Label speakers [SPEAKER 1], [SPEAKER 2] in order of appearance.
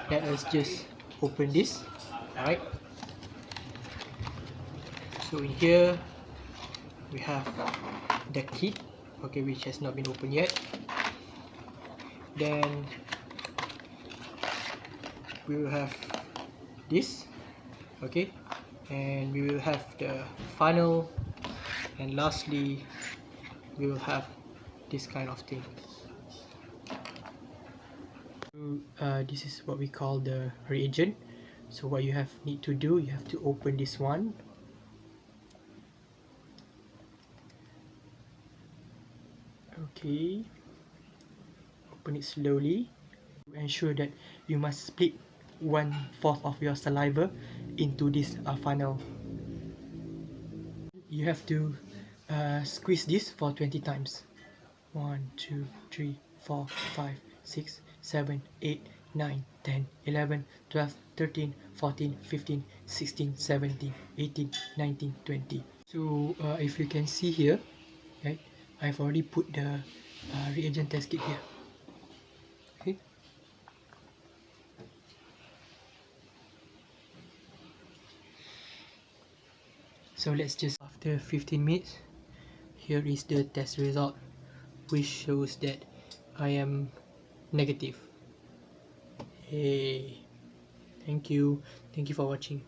[SPEAKER 1] let us just open this. Alright, so in here we have the kit, okay, which has not been opened yet. Then we will have this, okay, and we will have the funnel, and lastly we will have this kind of thing. This is what we call the reagent. So what you need to do, you have to open this one. Okay, open it slowly. Ensure that you must split 1/4 of your saliva into this funnel. You have to squeeze this for 20 times. 1 2 3 4 5 6 7 8 9 10 11 12 13 14 15 16 17 18 19 20. So if you can see here, right, I've already put the reagent test kit here. Okay, so let's just, after 15 minutes, here is the test result, which shows that I am negative. Hey, thank you for watching.